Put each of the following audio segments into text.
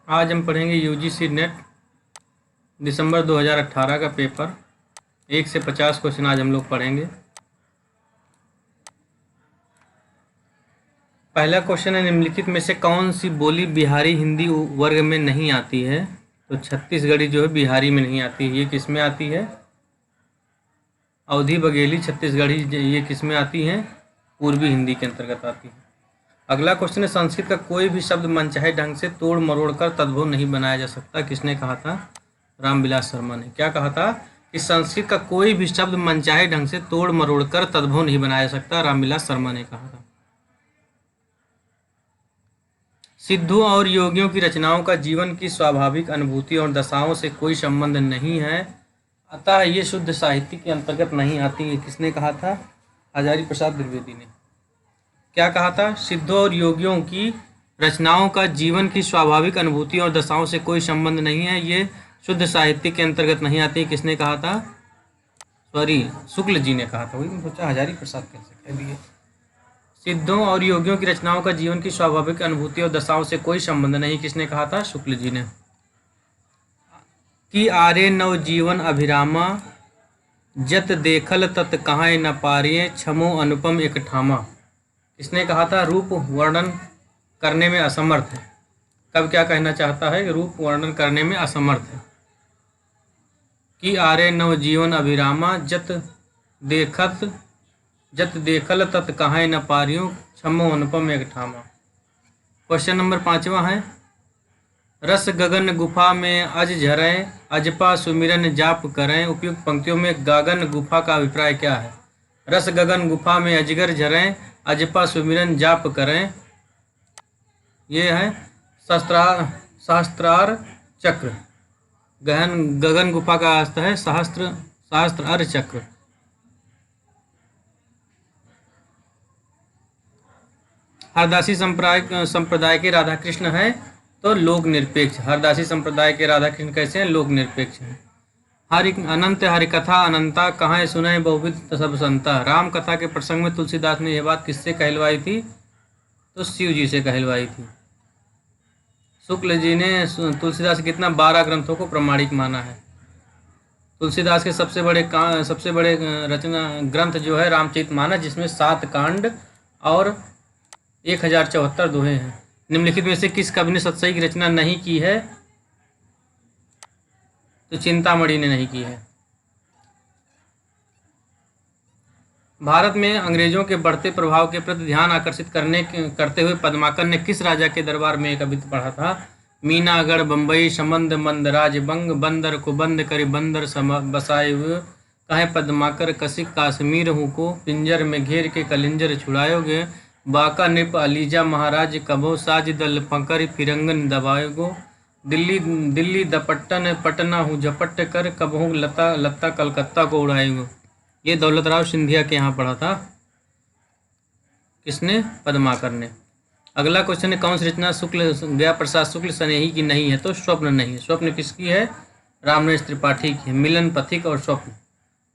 आज हम पढ़ेंगे यूजीसी नेट दिसंबर 2018 का पेपर। 1 से 50 क्वेश्चन आज हम लोग पढ़ेंगे। पहला क्वेश्चन है, निम्नलिखित में से कौन सी बोली बिहारी हिंदी वर्ग में नहीं आती है? तो छत्तीसगढ़ी जो है बिहारी में नहीं आती है। ये किस में आती है? अवधी बघेली छत्तीसगढ़ी ये किस में आती हैं? पूर्वी हिंदी के अंतर्गत आती है। अगला क्वेश्चन है, संस्कृत का कोई भी शब्द मनचाहे ढंग से तोड़ मरोड़ कर तद्भव नहीं बनाया जा सकता। किसने कहा था? रामविलास शर्मा ने। क्या कहा था? कि संस्कृत का कोई भी शब्द मनचाहे ढंग से तोड़ मरोड़ कर तद्भव नहीं बनाया जा सकता। रामविलास शर्मा ने कहा था। सिद्धों और योगियों की रचनाओं का जीवन की स्वाभाविक अनुभूति और दशाओं से कोई संबंध नहीं है, अतः ये शुद्ध साहित्य के अंतर्गत नहीं आती है। किसने कहा था? हजारी प्रसाद द्विवेदी ने। क्या कहा था? सिद्धों और योगियों की रचनाओं का जीवन की स्वाभाविक अनुभूति और दशाओं से कोई संबंध नहीं है, ये शुद्ध साहित्य के अंतर्गत नहीं आती। किसने कहा था? सॉरी, शुक्ल जी ने कहा था। वही मैं सोचा हजारी प्रसाद कैसे कह दिए। सिद्धों और योगियों की रचनाओं का जीवन की स्वाभाविक अनुभूति और दशाओं से कोई संबंध नहीं। किसने कहा था? शुक्ल जी ने। कि आरे नव जीवन अभिरामा, जत देखल तत कहाँ न पारिये, छमो अनुपम एक ठामा। किसने कहा था? रूप वर्णन करने में असमर्थ है। कब क्या कहना चाहता है? रूप वर्णन करने में असमर्थ है। कि आरे नव जीवन अभिरामा, जत देखल तत कहाँ न पारियो, छमो अनुपम एक ठामा। क्वेश्चन नंबर 5वां है, रस गगन गुफा में अज झरें, अजपा सुमिरन जाप करें। उपयुक्त पंक्तियों में गगन गुफा का अभिप्राय क्या है? रस गगन गुफा में अजगर झरें, अजपा सुमिरन जाप करें। ये है सहस्त्रार चक्र। गगन गुफा का अर्थ है सहस्त्रार चक्र। हरदासी संप्रदाय के राधा कृष्ण है तो लोक निरपेक्ष। हरदासी संप्रदाय के राधा कृष्ण कैसे हैं? लोक निरपेक्ष हैं। अनंत हरिकथा अनंता, कहाँ सुने बहुविध सब संता। राम कथा के प्रसंग में तुलसीदास ने यह बात किससे कहलवाई थी? तो शिव जी से कहलवाई थी। शुक्ल जी ने तुलसीदास के कितना 12 ग्रंथों को प्रमाणिक माना है। तुलसीदास के सबसे बड़े रचना ग्रंथ जो है रामचरितमानस, जिसमें 7 कांड और 1074 दोहे हैं। निम्नलिखित में से किस कवि ने सतसई की रचना नहीं की है? तो चिंतामणि ने नहीं की है। भारत में अंग्रेजों के बढ़ते प्रभाव के प्रति ध्यान आकर्षित करते हुए पद्माकर ने किस राजा के दरबार में एक कविता पढ़ा था? मीनागढ़ बम्बई संबंध मंद राज बंग, बंदर को बंद करी बंदर बसाए हुए, कहे पद्माकर कसिक काश्मीर हूँ को, पिंजर में घेर के कलिंजर छुड़ायोगे, बाका नृप अलीजा महाराज कबो, साज दल पकड़ फिरंगन दबाएगो, दिल्ली दपट्टन पटना हूँ झपट कर, कबहू लत्ता कलकत्ता को उड़ाएगो। ये दौलत राव सिंधिया के यहाँ पढ़ा था। किसने? पद्माकर ने। अगला क्वेश्चन है, कौन सी रचना गया प्रसाद शुक्ल स्नेही की नहीं है? तो स्वप्न नहीं है। स्वप्न किसकी है? रामनरेश त्रिपाठी की है। मिलन, पथिक और स्वप्न।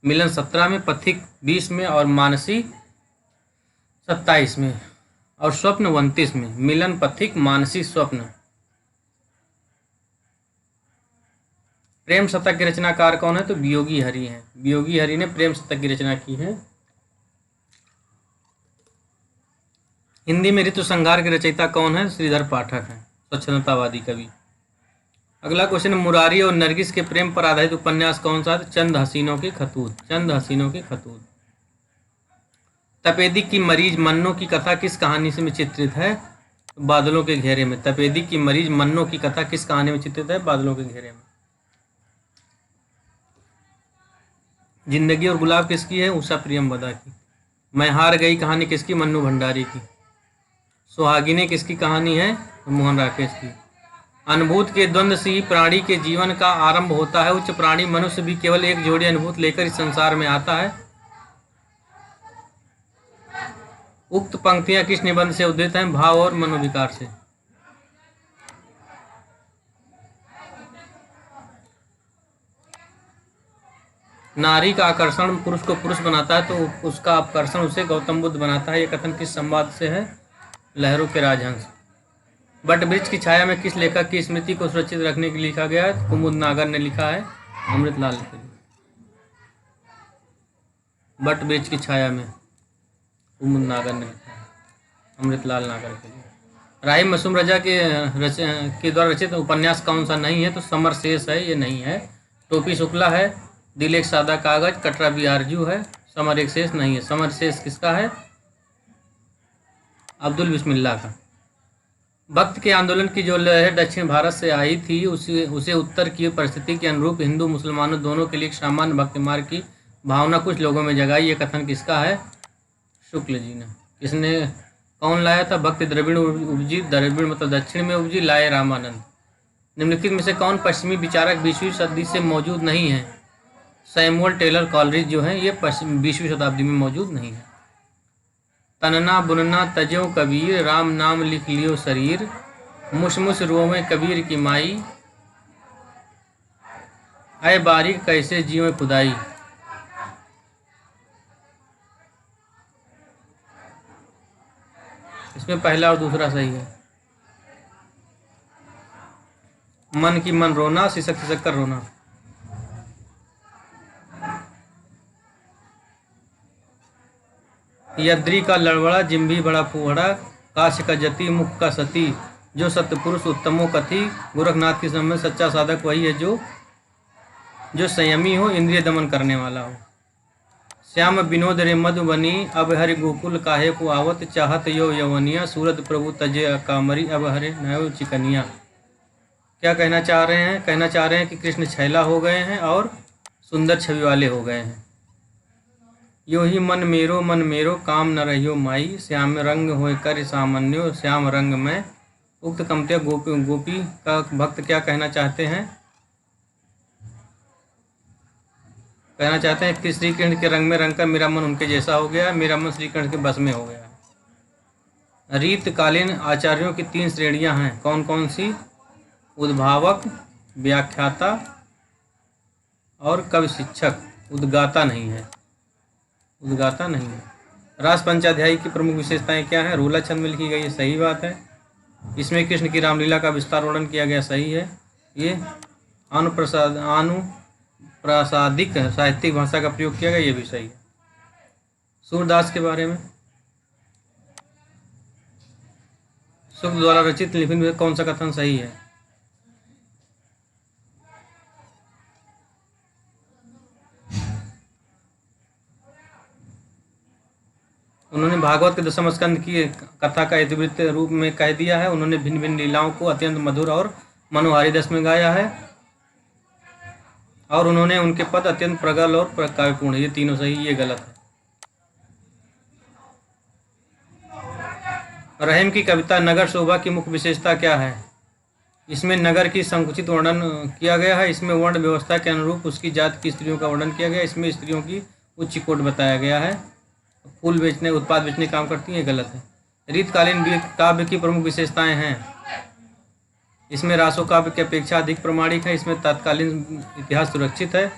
मिलन 17 में, पथिक 20 में और मानसी 27 में और स्वप्न 29 में। मिलन, पथिक, मानसी, स्वप्न। प्रेम शतक के रचनाकार कौन है? तो वियोगी हरि हैं। वियोगी हरि ने प्रेम शतक की रचना की है। हिंदी में ऋतु संहार के रचयिता कौन है? श्रीधर पाठक हैं, स्वच्छंदतावादी कवि। अगला क्वेश्चन, मुरारी और नरगिस के प्रेम पर आधारित उपन्यास कौन सा है? चंद हसीनों के खतूत। चंद हसीनों के खतूत। तपेदिक की मरीज मन्नो की कथा किस कहानी से में चित्रित है? बादलों के घेरे में। तपेदिक की मरीज मन्नो की कथा किस कहानी में चित्रित है? बादलों के घेरे में। जिंदगी और गुलाब किसकी है? उषा प्रियमवदा की। मैं हार गई कहानी किसकी? मन्नू भंडारी की। सुहागिने किसकी कहानी है? मोहन राकेश की। अनुभूत के द्वंद्व से ही प्राणी के जीवन का आरंभ होता है। उच्च प्राणी मनुष्य भी केवल एक जोड़ी अनुभूत लेकर इस संसार में आता है। उक्त पंक्तियां किस निबंध से उद्धृत हैं? भाव और मनोविकार से। नारी का आकर्षण पुरुष को पुरुष बनाता है तो उसका आकर्षण उसे गौतम बुद्ध बनाता है। यह कथन किस संवाद से है? लहरों के राजहंस। बट वृक्ष की छाया में किस लेखक की स्मृति को सुरक्षित रखने के लिए लिखा गया है? कुमुद नागर ने लिखा है अमृतलाल के लिए। बट वृक्ष की छाया में कुमुद नागर ने लिखा है अमृतलाल नागर के लिए। राही मासूम रजा के द्वारा रचित उपन्यास कौन सा नहीं है? तो समर शेष है, ये नहीं है। टोपी शुक्ला है, दिल एक सादा कागज, कटरा भी आरजू है, समर एक शेष नहीं है। समर शेष किसका है? अब्दुल बिस्मिल्लाह का। भक्त के आंदोलन की जो लहर दक्षिण भारत से आई थी उसे उत्तर की परिस्थिति के अनुरूप हिंदू मुसलमानों दोनों के लिए एक सामान्य भक्ति मार्ग की भावना कुछ लोगों में जगाई। ये कथन किसका है? शुक्ल जी ने। इसने कौन लाया था? भक्ति द्रविड़ उपजी, द्रविड़ मतलब दक्षिण में उपजी, लाए रामानंद। निम्नलिखित में से कौन पश्चिमी विचारक 20वीं शताब्दी से मौजूद नहीं है? सैमुअल टेलर कॉलरिज जो है ये 20वीं शताब्दी में मौजूद नहीं है। तनना बुनना तजो कबीर, राम नाम लिख लियो शरीर, मुश मुश रोवे कबीर की माई, अय बारीक कैसे जियो खुदाई। इसमें पहला और दूसरा सही है। मन की मन रोना, सिसक सिसक कर रोना। यद्री का लड़वड़ा, जिम्भी बड़ा फुहड़ा, काश का जति मुख का सती, जो सत्य पुरुष उत्तमो कथी। गोरखनाथ की समझ सच्चा साधक वही है जो संयमी हो, इंद्रिय दमन करने वाला हो। श्याम विनोद रे मधुबनी, अब हरि गोकुल काहे को आवत, चाहत यो यवनिया, सूरत प्रभु तजे अकामरी, अब हरे नयो चिकनिया। क्या कहना चाह रहे हैं? कहना चाह रहे हैं कि कृष्ण छैला हो गए हैं और सुंदर छवि वाले हो गए हैं। यो ही मन मेरो काम न रहियो माई, श्याम रंग होय कर सामान्यो, श्याम रंग में। उक्त कमतिया गोपी का भक्त क्या कहना चाहते हैं? कहना चाहते हैं कि श्री कृष्ण के रंग में रंग कर मेरा मन उनके जैसा हो गया, मेरा मन श्री कृष्ण के बस में हो गया। रीतकालीन आचार्यों की 3 श्रेणियां हैं, कौन कौन सी? उद्भावक, व्याख्याता और कवि शिक्षक। उद्गाता नहीं है, उद्गाता नहीं है। रास पंचाध्यायी की प्रमुख विशेषताएं क्या हैं? रोला छंद में लिखी गई है, सही बात है। इसमें कृष्ण की रामलीला का विस्तार वर्णन किया गया, सही है। ये अनुप्रासादिक साहित्यिक भाषा का प्रयोग किया गया, ये भी सही है। सूरदास के बारे में, शुक द्वारा रचित लिपि में कौन सा कथन सही है? उन्होंने भागवत के 10वें स्कंद की कथा का इतिवृत्त रूप में कह दिया है। उन्होंने भिन्न भिन्न लीलाओं को अत्यंत मधुर और मनोहारी रस में गाया है, और उन्होंने उनके पद अत्यंत प्रगल्भ और काव्यपूर्ण। ये तीनों सही, ये गलत है। रहम की कविता नगर शोभा की मुख्य विशेषता क्या है? इसमें नगर की संकुचित वर्णन किया गया है। इसमें वर्ण व्यवस्था के अनुरूप उसकी जाति की स्त्रियों का वर्णन किया गया है। इसमें स्त्रियों की उच्च कोट बताया गया है। फूल बेचने, उत्पाद बेचने काम करती हैं, गलत है। रीतकालीन काव्य की प्रमुख विशेषताएं हैं। इसमें रासो काव्य की अपेक्षा अधिक प्रमाणिक है। इसमें तत्कालीन इतिहास सुरक्षित है,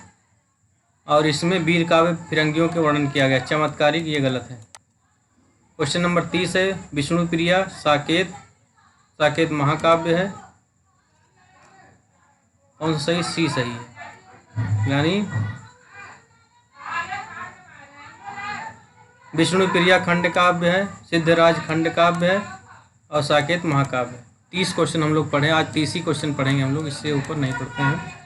और इसमें वीर काव्य फिरंगियों के वर्णन किया गया, चमत्कारिक, ये गलत है। क्वेश्चन नंबर 30 है, विष्णु प्रिया साकेत, साकेत महाकाव्य है, कौन सा सही? सी सही है, यानी विष्णु प्रिया खंड काव्य है, सिद्धराज खंड काव्य है, और साकेत महाकाव्य। 30 क्वेश्चन हम लोग पढ़े आज, 30 ही क्वेश्चन पढ़ेंगे हम लोग, इससे ऊपर नहीं पढ़ते हैं।